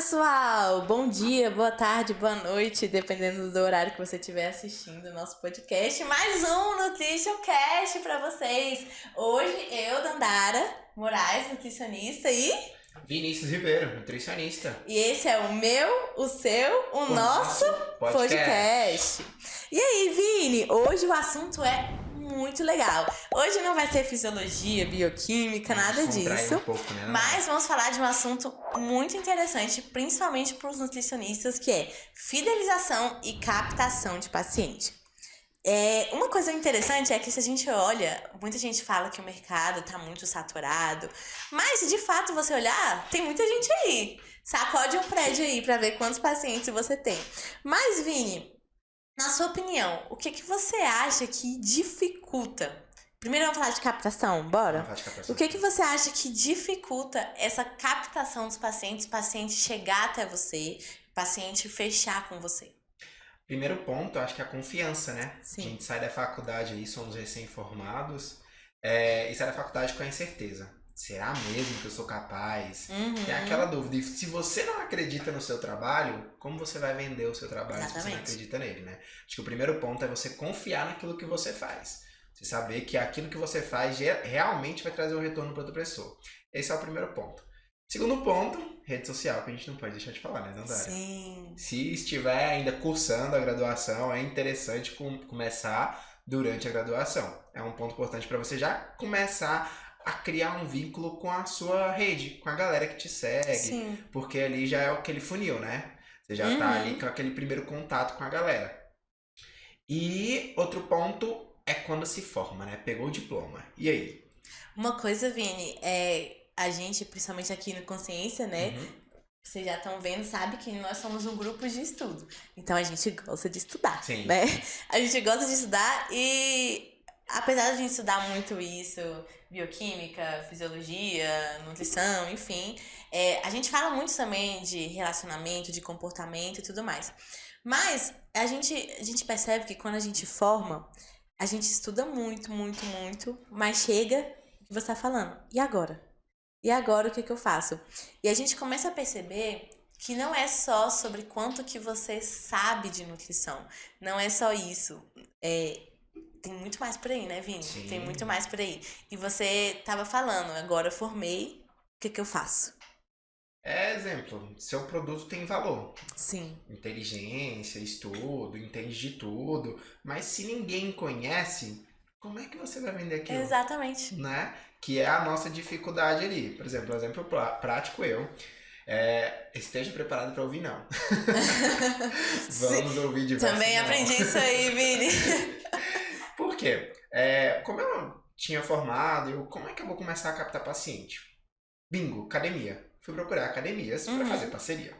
pessoal! Bom dia, boa tarde, boa noite, dependendo do horário que você estiver assistindo o nosso podcast. Mais um Nutrition Cast pra vocês. Hoje eu, Dandara Moraes, nutricionista, e Vinícius Ribeiro, nutricionista. E esse é o meu, o seu, o nosso podcast. E aí, Vini, hoje o assunto é muito legal. Hoje não vai ser fisiologia, bioquímica, nada disso. Um pouco, né? Mas vamos falar de um assunto muito interessante, principalmente para os nutricionistas, que é fidelização e captação de paciente. Uma coisa interessante é que se a gente olha, muita gente fala que o mercado tá muito saturado, mas de fato você olhar, tem muita gente aí. Sacode um prédio aí para ver quantos pacientes você tem. Mas, Vini, na sua opinião, o que você acha que dificulta? Primeiro vamos falar de captação, bora? Vamos falar de captação. O que você acha que dificulta essa captação dos pacientes, paciente chegar até você, paciente fechar com você? Primeiro ponto, acho que é a confiança, né? Sim. A gente sai da faculdade aí, somos recém-formados, e sai da faculdade com a incerteza. Será mesmo que eu sou capaz? Tem aquela dúvida. E se você não acredita no seu trabalho, como você vai vender o seu trabalho se você não acredita nele, né? Acho que o primeiro ponto é você confiar naquilo que você faz. Você saber que aquilo que você faz realmente vai trazer um retorno para outra pessoa. Esse é o primeiro ponto. Segundo ponto, rede social, que a gente não pode deixar de falar, né, Dandara? Sim. Se estiver ainda cursando a graduação, é interessante começar durante a graduação. É um ponto importante para você já começar a criar um vínculo com a sua rede, com a galera que te segue. Sim. Porque ali já é aquele funil, né? Você já tá ali com aquele primeiro contato com a galera. E outro ponto é quando se forma, né? Pegou o diploma. E aí? Uma coisa, Vini, a gente, principalmente aqui no Consciência, né? Vocês já estão vendo, sabe que nós somos um grupo de estudo. Então a gente gosta de estudar, Sim. Né? A gente gosta de estudar e apesar de a gente estudar muito isso, bioquímica, fisiologia, nutrição, enfim, a gente fala muito também de relacionamento, de comportamento e tudo mais. Mas a gente percebe que quando a gente forma, a gente estuda muito, muito, muito, mas chega o que você tá falando. E agora? E agora o que eu faço? E a gente começa a perceber que não é só sobre quanto que você sabe de nutrição. Não é só isso. Tem muito mais por aí, né, Vini? Sim. Tem muito mais por aí. E você tava falando, agora eu formei, o que eu faço? Exemplo, seu produto tem valor. Sim. Inteligência, estudo, entende de tudo. Mas se ninguém conhece, como é que você vai vender aquilo? Exatamente. Né? Que é a nossa dificuldade ali. Por exemplo, prático esteja preparado para ouvir não. Vamos ouvir diversos Também não. aprendi isso aí, Vini. Por quê? Como eu tinha formado, como é que eu vou começar a captar paciente? Bingo, academia. Fui procurar academias para fazer parceria.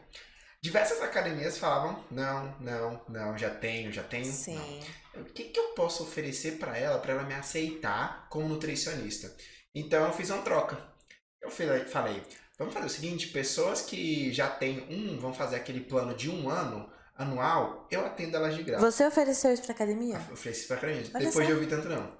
Diversas academias falavam, não, já tenho. Sim. Não. O que eu posso oferecer para ela me aceitar como nutricionista? Então eu fiz uma troca. Eu falei, vamos fazer o seguinte, pessoas que já têm vão fazer aquele plano de 1 ano, anual, eu atendo elas de graça. Você ofereceu isso pra academia? Eu ofereci pra academia, Olha depois só. de ouvir tanto não.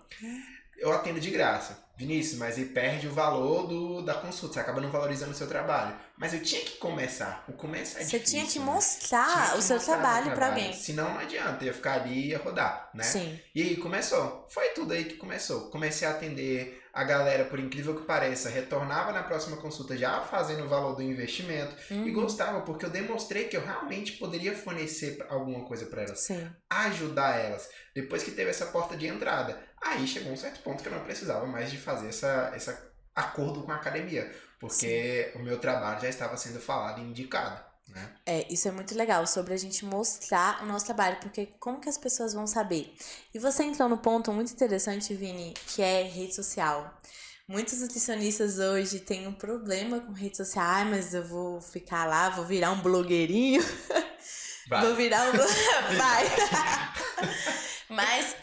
Eu atendo de graça. Vinícius, mas ele perde o valor da consulta, você acaba não valorizando o seu trabalho. Mas eu tinha que começar. O começo é difícil. Você tinha que mostrar o seu trabalho pra alguém. Senão não adianta, eu ia ficar ali e ia rodar, né? Sim. E aí começou. Foi tudo aí que começou. Comecei a atender a galera, por incrível que pareça, retornava na próxima consulta já fazendo o valor do investimento. E gostava, porque eu demonstrei que eu realmente poderia fornecer alguma coisa pra elas. Sim. Ajudar elas. Depois que teve essa porta de entrada. Aí chegou um certo ponto que eu não precisava mais de fazer esse acordo com a academia. Porque o meu trabalho já estava sendo falado e indicado, né? Isso é muito legal, sobre a gente mostrar o nosso trabalho, porque como que as pessoas vão saber? E você entrou no ponto muito interessante, Vini, que é rede social. Muitos nutricionistas hoje têm um problema com rede social. Mas eu vou ficar lá, vou virar um blogueirinho. Vou virar um Vai! Mas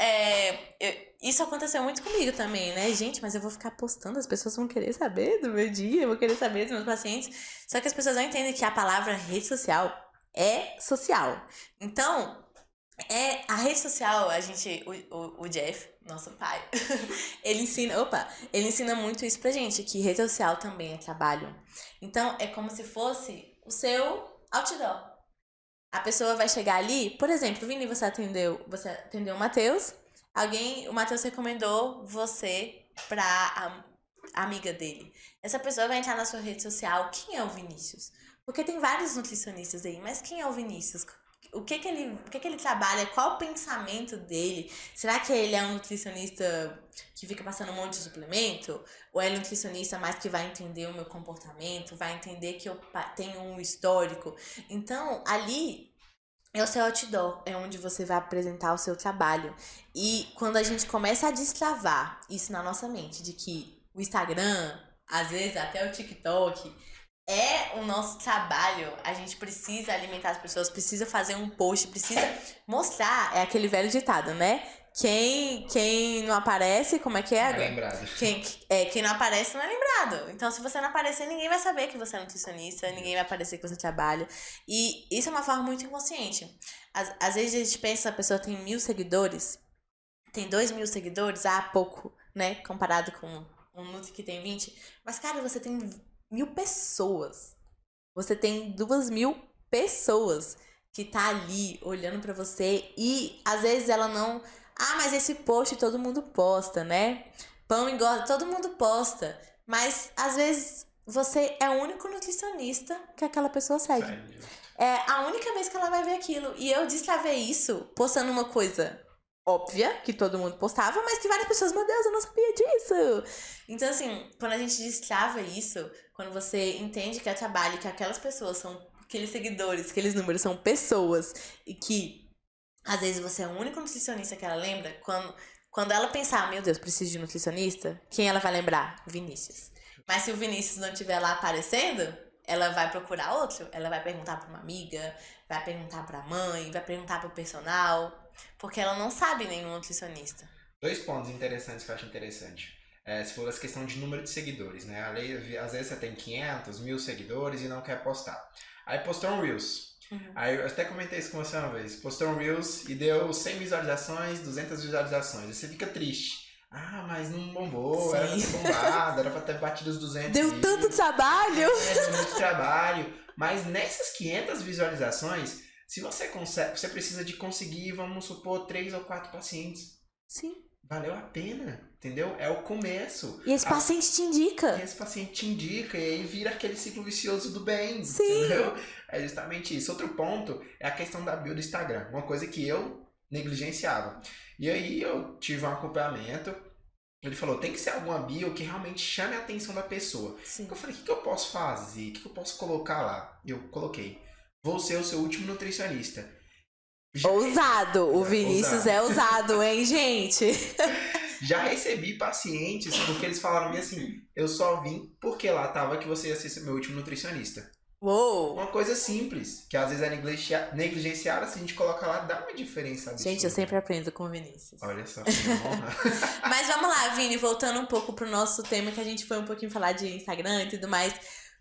isso aconteceu muito comigo também, né? Gente, mas eu vou ficar postando, as pessoas vão querer saber do meu dia, vão querer saber dos meus pacientes. Só que as pessoas não entendem que a palavra rede social é social. Então, a rede social, o Jeff, nosso pai, ele ensina muito isso pra gente, que rede social também é trabalho. Então, é como se fosse o seu outdoor. A pessoa vai chegar ali, por exemplo, Vini, você atendeu o Matheus, o Matheus recomendou você pra amiga dele. Essa pessoa vai entrar na sua rede social, quem é o Vinícius? Porque tem vários nutricionistas aí, mas quem é o Vinícius? O que ele trabalha? Qual o pensamento dele? Será que ele é um nutricionista que fica passando um monte de suplemento? Ou é um nutricionista mais que vai entender o meu comportamento? Vai entender que eu tenho um histórico? Então, ali é o seu outdoor, é onde você vai apresentar o seu trabalho. E quando a gente começa a destravar isso na nossa mente, de que o Instagram, às vezes até o TikTok, é o nosso trabalho, a gente precisa alimentar as pessoas, precisa fazer um post, precisa mostrar, é aquele velho ditado, né? Quem não aparece, como é que é agora? É lembrado. Quem não aparece não é lembrado. Então, se você não aparecer, ninguém vai saber que você é nutricionista, ninguém vai aparecer que você trabalha. E isso é uma forma muito inconsciente. Às vezes a gente pensa, a pessoa tem 1.000 seguidores, tem 2.000 seguidores, pouco, né? Comparado com um Nutri que tem 20. Mas, cara, você tem 1.000 pessoas. Você tem 2.000 pessoas que tá ali olhando pra você e às vezes ela não... mas esse post todo mundo posta, né? Pão engorda, todo mundo posta. Mas às vezes você é o único nutricionista que aquela pessoa segue. É a única vez que ela vai ver aquilo. E eu destravei isso postando uma coisa óbvia, que todo mundo postava, mas que várias pessoas, meu Deus, eu não sabia disso. Então, assim, quando a gente destrava isso, quando você entende que é trabalho, que aquelas pessoas são, aqueles seguidores, aqueles números são pessoas, e que às vezes você é o único nutricionista que ela lembra, quando ela pensar, meu Deus, preciso de nutricionista, quem ela vai lembrar? Vinícius. Mas se o Vinícius não estiver lá aparecendo, ela vai procurar outro, ela vai perguntar pra uma amiga, vai perguntar pra mãe, vai perguntar pro personal, porque ela não sabe nenhum nutricionista. 2 pontos interessantes que eu acho interessante. Se for essa questão de número de seguidores, né? Às vezes você tem 500, 1.000 seguidores e não quer postar. Aí postou um Reels. Aí eu até comentei isso com você uma vez. Postou um Reels e deu 100 visualizações, 200 visualizações. Aí você fica triste. Mas não bombou, era pra ter bombado, era pra ter batido os 200. Deu tanto trabalho! Deu muito trabalho. Mas nessas 500 visualizações, se você consegue, você precisa de conseguir, vamos supor, 3 ou 4 pacientes. Sim. Valeu a pena, entendeu? É o começo. E esse paciente te indica. E aí vira aquele ciclo vicioso do bem. Sim. Entendeu? É justamente isso. Outro ponto é a questão da bio do Instagram. Uma coisa que eu negligenciava. E aí eu tive um acompanhamento. Ele falou, tem que ser alguma bio que realmente chame a atenção da pessoa. Sim. Eu falei, o que eu posso fazer? O que eu posso colocar lá? E eu coloquei, vou ser o seu último nutricionista. Ousado, o Vinícius é ousado, hein, gente? Já recebi pacientes porque eles falaram assim, eu só vim porque lá tava que você ia ser meu último nutricionista. Uou! Uma coisa simples, que às vezes é negligenciada, se a gente coloca lá, dá uma diferença absurda. Gente, eu sempre aprendo com o Vinícius. Olha só, que honra. Mas vamos lá, Vini, voltando um pouco pro nosso tema, que a gente foi um pouquinho falar de Instagram e tudo mais.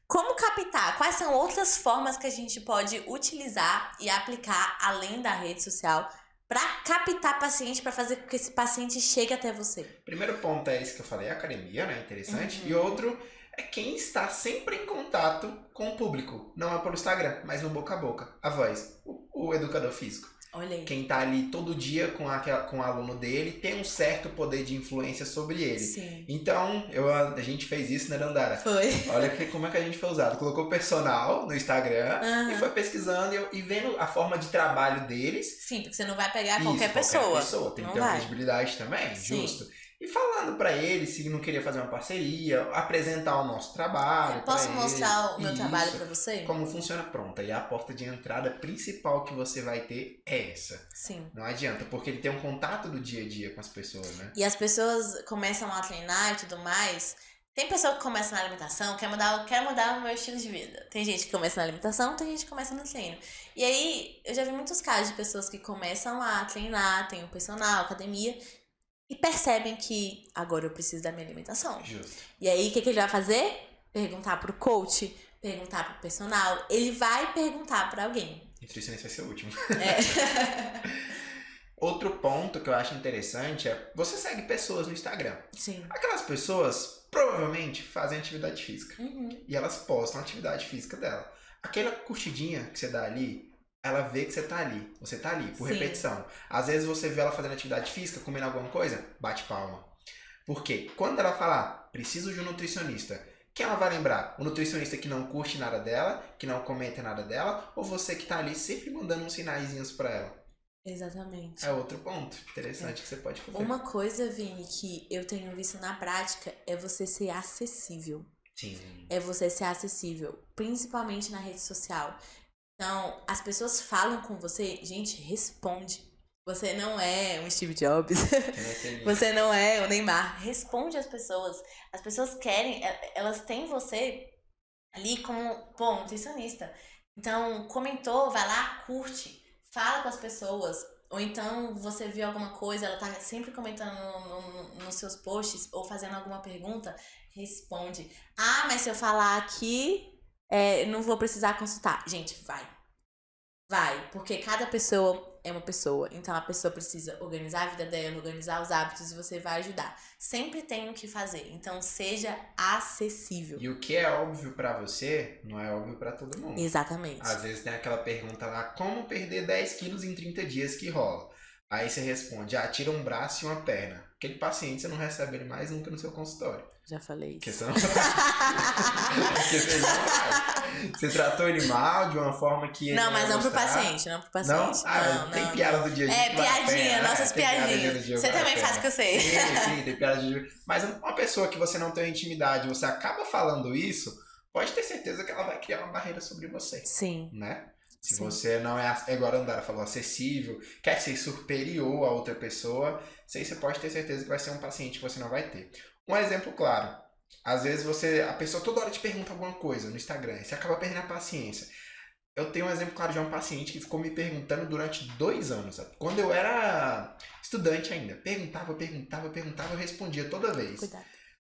Como captar? Quais são outras formas que a gente pode utilizar e aplicar além da rede social para captar paciente, para fazer com que esse paciente chegue até você? Primeiro ponto é esse que eu falei, a academia, né? Interessante. E outro é quem está sempre em contato com o público. Não é pelo Instagram, mas no boca a boca. A voz. O educador físico. Olha aí. Quem tá ali todo dia com o aluno dele tem um certo poder de influência sobre ele. Sim. Então, a gente fez isso, né, Dandara? Foi. Olha como é que a gente foi usado. Colocou personal no Instagram e foi pesquisando e vendo a forma de trabalho deles. Sim, porque você não vai pegar qualquer pessoa. Tem que ter uma credibilidade também, Sim. justo. E falando pra ele se não queria fazer uma parceria, apresentar o nosso trabalho. Posso mostrar o meu trabalho pra você? Como funciona, pronto. E a porta de entrada principal que você vai ter é essa. Sim. Não adianta, porque ele tem um contato do dia a dia com as pessoas, né? E as pessoas começam a treinar e tudo mais. Tem pessoa que começa na alimentação, quer mudar o meu estilo de vida. Tem gente que começa na alimentação, tem gente que começa no treino. E aí, eu já vi muitos casos de pessoas que começam a treinar, tem um personal, academia, e percebem que agora eu preciso da minha alimentação. Justo. E aí, o que ele vai fazer? Perguntar pro coach, perguntar pro personal. Ele vai perguntar pra alguém. Nutricionista vai ser o último. É. Outro ponto que eu acho interessante é você segue pessoas no Instagram. Sim. Aquelas pessoas provavelmente fazem atividade física. Uhum. E elas postam a atividade física dela. Aquela curtidinha que você dá ali, ela vê que você tá ali. Você tá ali, por Sim. repetição. Às vezes você vê ela fazendo atividade física, comendo alguma coisa, bate palma. Por quê? Quando ela falar, preciso de um nutricionista, quem ela vai lembrar? O nutricionista que não curte nada dela, que não comenta nada dela, ou você que tá ali sempre mandando uns sinaizinhos pra ela? Exatamente. É outro ponto interessante que você pode fazer. Uma coisa, Vini, que eu tenho visto na prática é você ser acessível. Sim. É você ser acessível, principalmente na rede social. Então, as pessoas falam com você, gente, responde. Você não é um Steve Jobs. Você não é o Neymar. Responde às pessoas. As pessoas querem, elas têm você ali como, pô, nutricionista. Então, comentou, vai lá, curte, fala com as pessoas. Ou então você viu alguma coisa, ela tá sempre comentando nos seus posts ou fazendo alguma pergunta, responde. Ah, mas se eu falar aqui, não vou precisar consultar. Gente, vai. Vai, porque cada pessoa é uma pessoa. Então a pessoa precisa organizar a vida dela, organizar os hábitos e você vai ajudar. Sempre tem o que fazer. Então seja acessível. E o que é óbvio pra você, não é óbvio pra todo mundo. Exatamente. Às vezes tem aquela pergunta lá, como perder 10 quilos em 30 dias que rola? Aí você responde, tira um braço e uma perna. Aquele paciente você não recebe ele mais nunca no seu consultório. Já falei isso. Porque você não Você tratou ele mal de uma forma que ele não, mas não pro gostar. paciente, não pro paciente. Não? Tem piada do dia a dia. Piadinha, nossas piadinhas. Você também faz que eu sei. Sim, tem piada do dia. Mas uma pessoa que você não tem intimidade, você acaba falando isso, pode ter certeza que ela vai criar uma barreira sobre você. Sim. Né? Se Sim. você não é, igual a Andara falou, acessível, quer ser superior a outra pessoa, isso aí você pode ter certeza que vai ser um paciente que você não vai ter. Um exemplo claro, às vezes a pessoa toda hora te pergunta alguma coisa no Instagram, você acaba perdendo a paciência. Eu tenho um exemplo claro de uma paciente que ficou me perguntando durante 2 anos, sabe? Quando eu era estudante ainda, perguntava, eu respondia toda vez. Cuidado.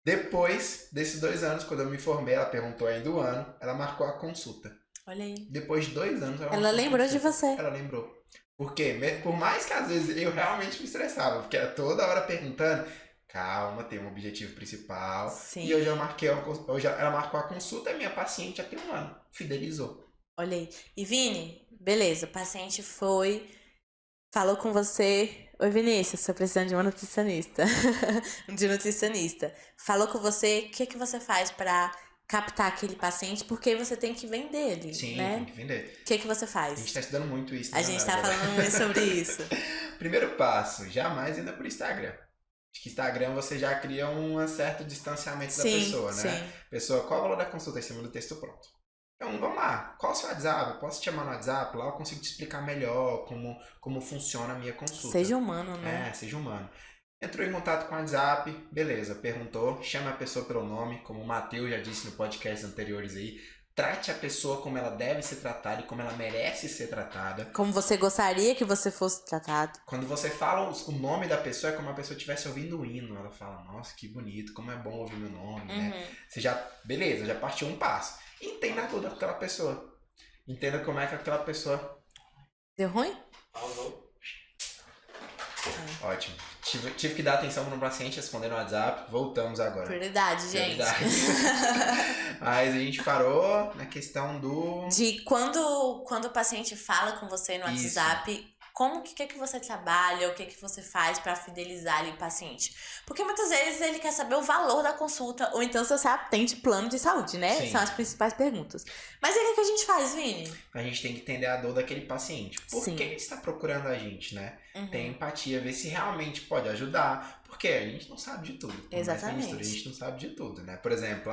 Depois desses 2 anos, quando eu me formei, ela perguntou ainda o ano, ela marcou a consulta. Olha aí. Depois de 2 anos, ela lembrou de você. Ela lembrou. Por quê? Por mais que às vezes eu realmente me estressava, porque era toda hora perguntando, calma, tem um objetivo principal. Sim. E ela marcou a consulta e minha paciente já tem 1 ano. Fidelizou. Olha aí. E Vini, beleza, o paciente foi, falou com você. Oi, Vinícius, tô precisando de uma nutricionista. de nutricionista. Falou com você, o que você faz pra captar aquele paciente? Porque você tem que vender ele, Sim, né? tem que vender. O que você faz? A gente tá estudando muito isso. A gente tá falando muito sobre isso. Primeiro passo, jamais ainda por Instagram. Acho que Instagram você já cria um certo distanciamento da pessoa, né? Sim. Pessoa, qual é o valor da consulta? Em cima do texto pronto. Então, vamos lá. Qual é o seu WhatsApp? Eu posso te chamar no WhatsApp? Lá eu consigo te explicar melhor como funciona a minha consulta. Seja humano, né? Seja humano. Entrou em contato com o WhatsApp, beleza, perguntou, chama a pessoa pelo nome, como o Matheus já disse no podcast anteriores aí. Trate a pessoa como ela deve ser tratada e como ela merece ser tratada. Como você gostaria que você fosse tratado. Quando você fala o nome da pessoa, é como a pessoa estivesse ouvindo o hino. Ela fala, nossa, que bonito, como é bom ouvir meu nome, né? Você beleza, já partiu um passo. Entenda tudo daquela pessoa. Entenda como é que aquela pessoa... Deu ruim? Pausou. Ótimo. Tive que dar atenção para um paciente responder no WhatsApp. Voltamos agora. Prioridade, gente. Mas a gente parou na questão do... De quando o paciente fala com você no WhatsApp, como que você trabalha, o que você faz pra fidelizar ali o paciente? Porque muitas vezes ele quer saber o valor da consulta, ou então se você atende plano de saúde, né? Sim. São as principais perguntas. Mas aí o que a gente faz, Vini? A gente tem que entender a dor daquele paciente. Por que ele está procurando a gente, né? Tem empatia, ver se realmente pode ajudar. Porque a gente não sabe de tudo. Exatamente. A gente não sabe de tudo, né? Por exemplo,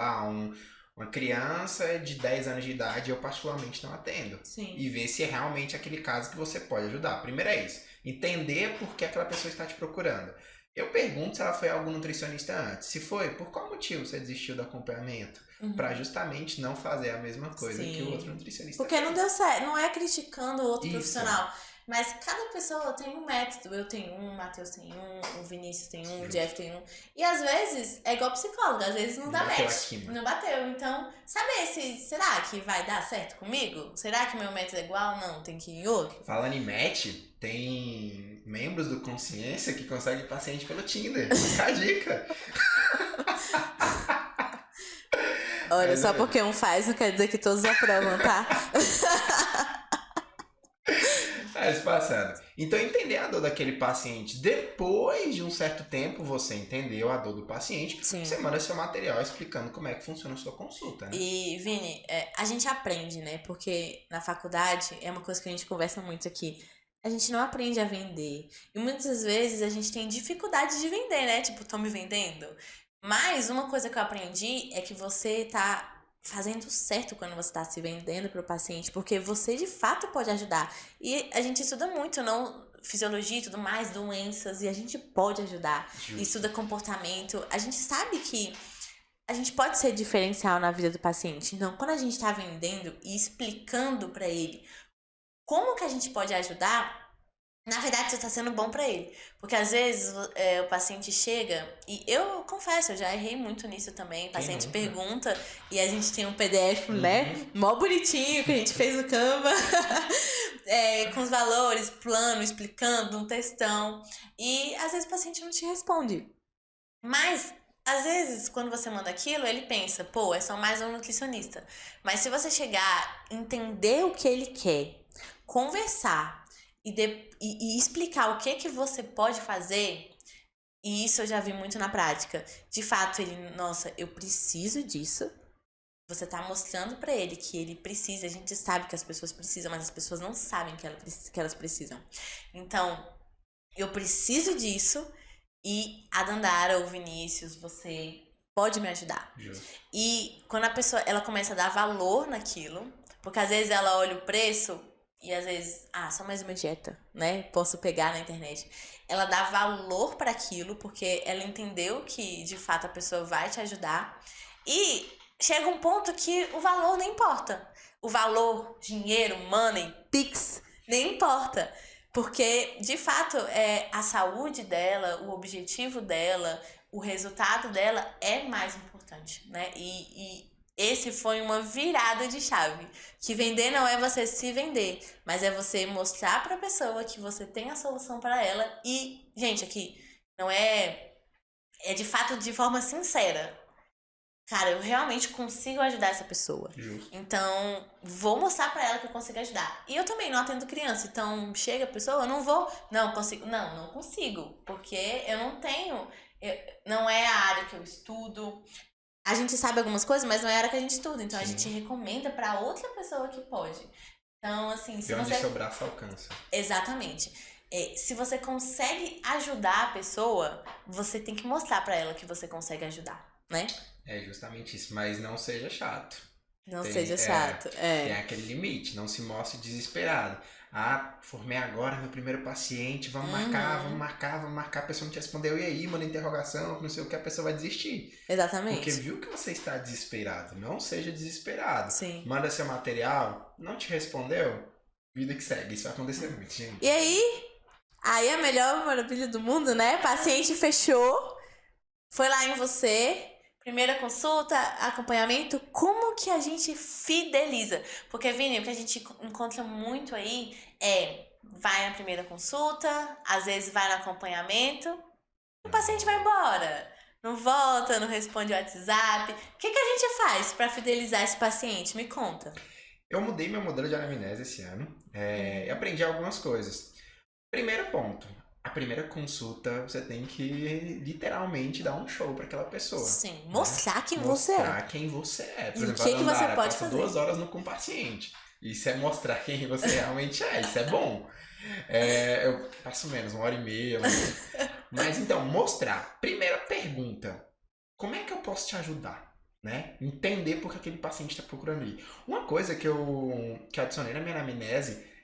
uma criança de 10 anos de idade, eu particularmente não atendo. Sim. E ver se é realmente aquele caso que você pode ajudar. Primeiro é isso. Entender por que aquela pessoa está te procurando. Eu pergunto se ela foi a algum nutricionista antes. Se foi, por qual motivo você desistiu do acompanhamento? Para justamente não fazer a mesma coisa que o outro nutricionista Porque fez. Não deu certo. Não é criticando o outro profissional. Mas cada pessoa tem um método. Eu tenho um, o Matheus tem um, o Vinícius tem um, o Jeff tem um. E às vezes, é igual psicólogo, às vezes não dá match. Não bateu. Então, saber será que vai dar certo comigo? Será que meu método é igual? Não, tem que ir em outro. Falando em match, tem membros do Consciência que conseguem paciente pelo Tinder. Fica a dica. Olha, só porque um faz não quer dizer que todos aprovam, tá? Mas passando. Então, entender a dor daquele paciente. Depois de um certo tempo, você entendeu a dor do paciente. Sim. Você manda seu material explicando como é que funciona a sua consulta, né? E, Vini, a gente aprende, né? Porque na faculdade, é uma coisa que a gente conversa muito aqui. A gente não aprende a vender. E muitas vezes a gente tem dificuldade de vender, né? Tipo, tô me vendendo. Mas uma coisa que eu aprendi é que você tá fazendo certo quando você tá se vendendo pro paciente, porque você de fato pode ajudar. E a gente estuda muito, não fisiologia e tudo mais, doenças, e a gente pode ajudar. Justo. Estuda comportamento. A gente sabe que a gente pode ser diferencial na vida do paciente. Então, quando a gente tá vendendo e explicando pra ele como que a gente pode ajudar, na verdade, você tá sendo bom pra ele. Porque às vezes o paciente chega, e eu confesso, eu já errei muito nisso também. O paciente pergunta e a gente tem um PDF, né? Mó bonitinho que a gente fez no Canva, com os valores, plano, explicando, um textão. E às vezes o paciente não te responde. Mas às vezes, quando você manda aquilo, ele pensa, pô, é só mais um nutricionista. Mas se você chegar, entender o que ele quer, conversar e explicar o que você pode fazer, e isso eu já vi muito na prática. De fato, ele, nossa, eu preciso disso. Você tá mostrando pra ele que ele precisa. A gente sabe que as pessoas precisam, mas as pessoas não sabem que elas precisam. Então, eu preciso disso. E a Dandara ou Vinícius, você pode me ajudar. Justo. E quando a pessoa ela começa a dar valor naquilo, porque às vezes ela olha o preço e às vezes, só mais uma dieta, né? Posso pegar na internet. Ela dá valor para aquilo porque ela entendeu que de fato a pessoa vai te ajudar. E chega um ponto que o valor não importa. O valor, dinheiro, money, pix, nem importa. Porque, de fato, a saúde dela, o objetivo dela, o resultado dela é mais importante, né? E esse foi uma virada de chave. Que vender não é você se vender, mas é você mostrar pra pessoa que você tem a solução para ela. E, gente, aqui não é de fato de forma sincera. Cara, eu realmente consigo ajudar essa pessoa. Justo. Então, vou mostrar pra ela que eu consigo ajudar. E eu também não atendo criança. Então, chega a pessoa, eu não vou... Não consigo. Não consigo. Porque eu não tenho... não é a área que eu estudo. A gente sabe algumas coisas, mas não é a área que a gente estuda. Então, a gente recomenda pra outra pessoa que pode. Então, assim... se onde seu braço alcança. Exatamente. Se você consegue ajudar a pessoa, você tem que mostrar pra ela que você consegue ajudar, né? É justamente isso, mas não seja chato. Não seja chato. Tem aquele limite, não se mostre desesperado. Formei agora meu primeiro paciente, vamos marcar, a pessoa não te respondeu, e aí, manda interrogação, não sei o que, a pessoa vai desistir. Exatamente. Porque viu que você está desesperado, não seja desesperado. Sim. Manda seu material, não te respondeu, vida que segue, isso vai acontecer muito, gente. E aí a melhor maravilha do mundo, né? Paciente fechou, foi lá em você... Primeira consulta, acompanhamento, como que a gente fideliza? Porque, Vini, o que a gente encontra muito aí vai na primeira consulta, às vezes vai no acompanhamento, e o paciente vai embora. Não volta, não responde o WhatsApp. O que a gente faz para fidelizar esse paciente? Me conta. Eu mudei meu modelo de anamnese esse ano e aprendi algumas coisas. Primeiro ponto. A primeira consulta, você tem que literalmente dar um show para aquela pessoa. Sim, mostrar quem você Mostrar quem você é. Por e exemplo, o que você pode passa fazer. 2 horas com o paciente. Isso é mostrar quem você realmente é. Isso é bom. Eu passo menos, 1h30. Mas então, mostrar. Primeira pergunta. Como é que eu posso te ajudar? Né? Entender por que aquele paciente está procurando ir. Uma coisa que eu adicionei na minha anamnese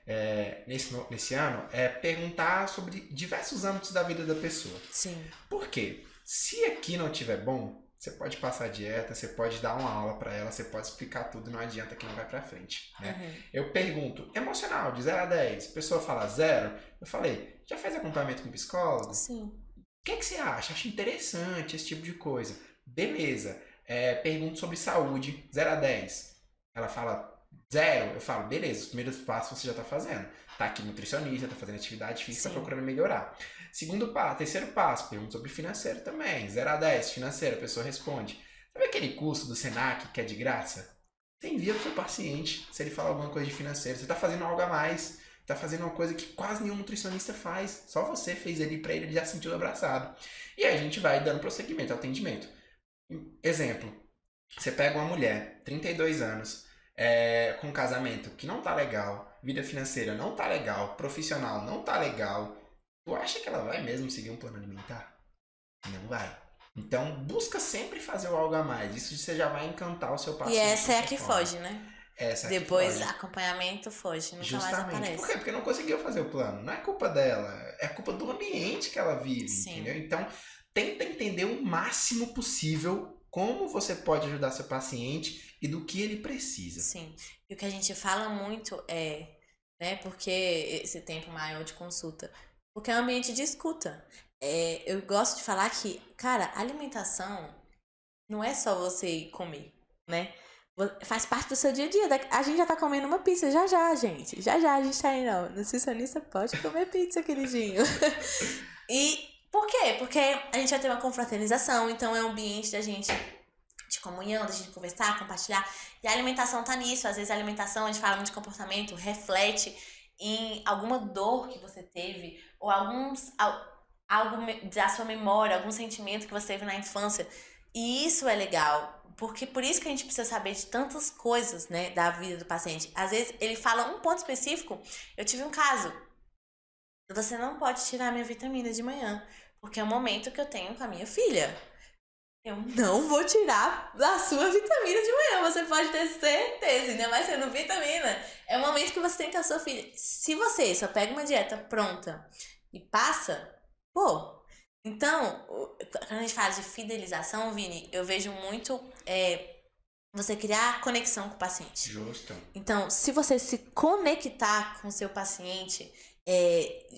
nesse ano é perguntar sobre diversos âmbitos da vida da pessoa. Sim. Por quê? Se aqui não tiver bom, você pode passar dieta, você pode dar uma aula para ela, você pode explicar tudo, não adianta que não vai pra frente. Né? Eu pergunto, emocional, de 0 a 10, a pessoa fala 0, eu falei, já fez acompanhamento com psicólogo? Sim. O que você acha? Acha interessante esse tipo de coisa. Beleza. Pergunto sobre saúde, 0 a 10. Ela fala 0, eu falo, beleza, os primeiros passos você já tá fazendo. Tá aqui nutricionista, tá fazendo atividade física, tá procurando melhorar. Terceiro passo, pergunta sobre financeiro também. 0 a 10, financeiro, a pessoa responde. Sabe aquele curso do Senac que é de graça? Você envia pro seu paciente, se ele falar alguma coisa de financeiro. Você tá fazendo algo a mais. Tá fazendo uma coisa que quase nenhum nutricionista faz. Só você fez ali pra ele já sentiu abraçado. E aí a gente vai dando prosseguimento, atendimento. Exemplo. Você pega uma mulher, 32 anos, com um casamento que não tá legal, vida financeira não tá legal, profissional não tá legal. Tu acha que ela vai mesmo seguir um plano alimentar? Não vai. Então, busca sempre fazer o algo a mais. Isso você já vai encantar o seu paciente. E essa é a que foge, né? Essa é a Depois, que foge. acompanhamento foge, nunca Justamente. mais aparece. Por quê? Porque não conseguiu fazer o plano. Não é culpa dela. É culpa do ambiente que ela vive, Sim. entendeu? Então, tenta entender o máximo possível como você pode ajudar seu paciente e do que ele precisa. Sim. E o que a gente fala muito é, né, porque esse tempo maior de consulta, porque é um ambiente de escuta. Eu gosto de falar que, cara, alimentação não é só você comer, né? Faz parte do seu dia a dia. A gente já tá comendo uma pizza já, gente. Já a gente tá indo, ó. Nutricionista pode comer pizza, queridinho. E por quê? Porque a gente vai ter uma confraternização, então é um ambiente da gente de comunhão, da gente conversar, compartilhar. E a alimentação tá nisso. Às vezes a alimentação, a gente fala muito de comportamento, reflete em alguma dor que você teve, ou algo da sua memória, algum sentimento que você teve na infância. E isso é legal, porque por isso que a gente precisa saber de tantas coisas, né, da vida do paciente. Às vezes ele fala um ponto específico. Eu tive um caso. Você não pode tirar minha vitamina de manhã, porque é o momento que eu tenho com a minha filha. Eu não vou tirar a sua vitamina de manhã, você pode ter certeza, ainda mais sendo vitamina. É o momento que você tem com a sua filha. Se você só pega uma dieta pronta e passa, pô. Então, quando a gente fala de fidelização, Vini, eu vejo muito você criar conexão com o paciente. Justo. Então, se você se conectar com o seu paciente,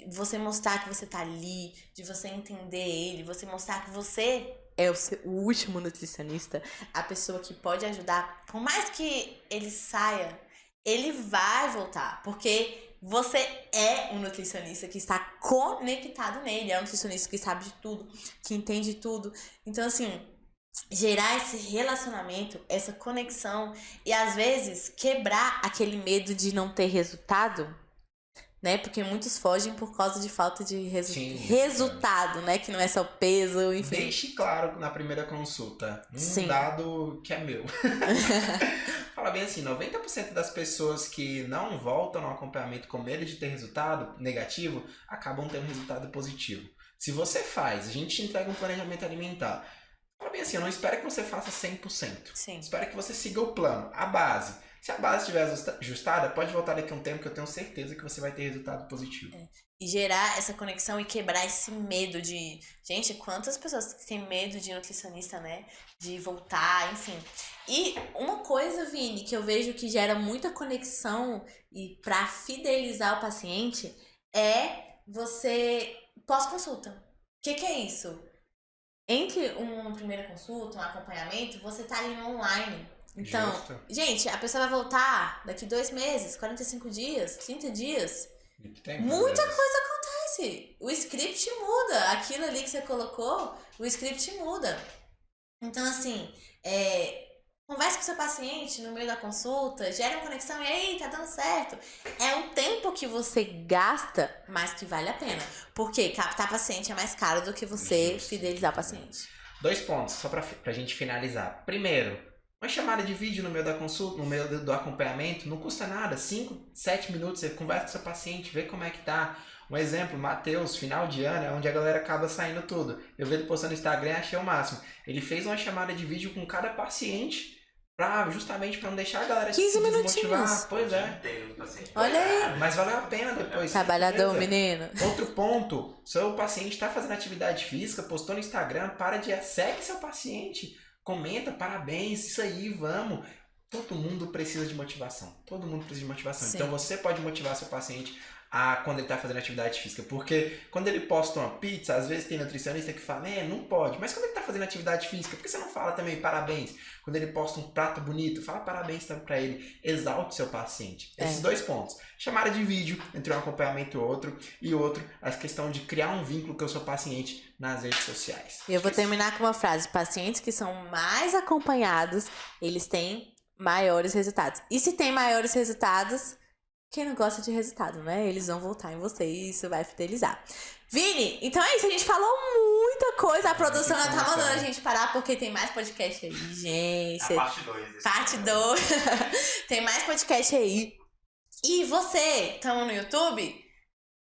você mostrar que você tá ali, de você entender ele, você mostrar que você é o último nutricionista, a pessoa que pode ajudar, por mais que ele saia, ele vai voltar, porque você é um nutricionista que está conectado nele, é um nutricionista que sabe de tudo, que entende tudo. Então, assim, gerar esse relacionamento, essa conexão e às vezes quebrar aquele medo de não ter resultado, né? Porque muitos fogem por causa de falta de resultado, né? Que não é só peso, enfim. Deixe claro na primeira consulta Sim. Dado que é meu. Fala bem assim, 90% das pessoas que não voltam no acompanhamento com medo de ter resultado negativo, acabam tendo resultado positivo. Se você faz, a gente te entrega um planejamento alimentar. Fala bem assim, eu não espero que você faça 100%. Sim. Espero que você siga o plano, a base. Se a base estiver ajustada, pode voltar daqui a um tempo que eu tenho certeza que você vai ter resultado positivo. E gerar essa conexão e quebrar esse medo de... Gente, quantas pessoas têm medo de nutricionista, né? De voltar, enfim. E uma coisa, Vini, que eu vejo que gera muita conexão e pra fidelizar o paciente é você pós-consulta. O que é isso? Entre uma primeira consulta, um acompanhamento, você tá ali no online. Então, gente, a pessoa vai voltar daqui 2 meses, 45 dias, 30 dias. Muita coisa acontece. O script muda. Aquilo ali que você colocou, o script muda. Então, assim, converse com o seu paciente no meio da consulta, gere uma conexão e aí, tá dando certo. É um tempo que você gasta, mas que vale a pena. Porque captar paciente é mais caro do que você fidelizar o paciente. 2 pontos, só pra gente finalizar. Primeiro, uma chamada de vídeo no meio da consulta, no meio do acompanhamento, não custa nada. 5, 7 minutos, você conversa com seu paciente, vê como é que tá. Um exemplo, Matheus, final de ano, é onde a galera acaba saindo tudo. Eu vi ele postando no Instagram e achei o máximo. Ele fez uma chamada de vídeo com cada paciente, justamente pra não deixar a galera 15 se minutinhos. desmotivar. Pois é. Olha aí. Mas valeu a pena depois. Trabalhador, menino. Outro ponto, seu paciente tá fazendo atividade física, postou no Instagram, segue seu paciente. Comenta, parabéns, isso aí, vamos. Todo mundo precisa de motivação. Todo mundo precisa de motivação. Sim. Então você pode motivar seu paciente quando ele tá fazendo atividade física. Porque quando ele posta uma pizza, às vezes tem nutricionista que fala, não pode. Mas quando ele tá fazendo atividade física, por que você não fala também parabéns? Quando ele posta um prato bonito, fala parabéns também pra ele. Exalte seu paciente. Esses 2 pontos. Chamada de vídeo, entre um acompanhamento e outro, a questão de criar um vínculo com o seu paciente nas redes sociais. E eu vou terminar com uma frase. Pacientes que são mais acompanhados, eles têm maiores resultados. E se tem maiores resultados, quem não gosta de resultado, né? Eles vão voltar em você e isso vai fidelizar. Vini, então é isso. A gente falou muita coisa. A produção já tá mandando a gente parar porque tem mais podcast aí, gente. A parte 2. Parte 2. Tem mais podcast aí. E você, estamos no YouTube?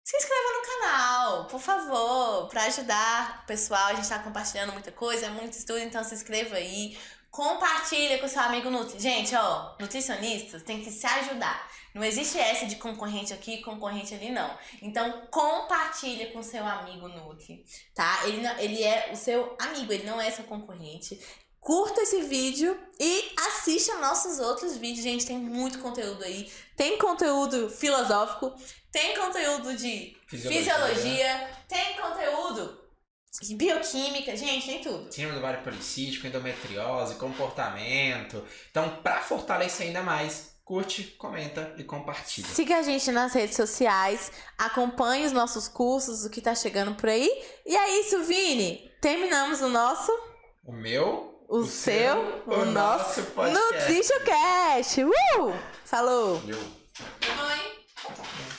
Se inscreva no canal, por favor, pra ajudar o pessoal. A gente tá compartilhando muita coisa, é muito estudo, então se inscreva aí. Compartilha com seu amigo Nutri. Gente, nutricionistas tem que se ajudar. Não existe essa de concorrente aqui, concorrente ali, não. Então, compartilha com seu amigo Nutri, tá? Ele é o seu amigo, ele não é seu concorrente. Curta esse vídeo e assista nossos outros vídeos. Gente, tem muito conteúdo aí. Tem conteúdo filosófico, tem conteúdo de fisiologia, tem conteúdo de bioquímica. Gente, tem tudo. Síndrome do ovário policístico, endometriose, comportamento. Então, para fortalecer ainda mais, curte, comenta e compartilha. Siga a gente nas redes sociais, acompanhe os nossos cursos, o que tá chegando por aí. E é isso, Vini. Terminamos o nosso... O seu, o nosso podcast. NutritionCast. Falou! Valeu. Oi.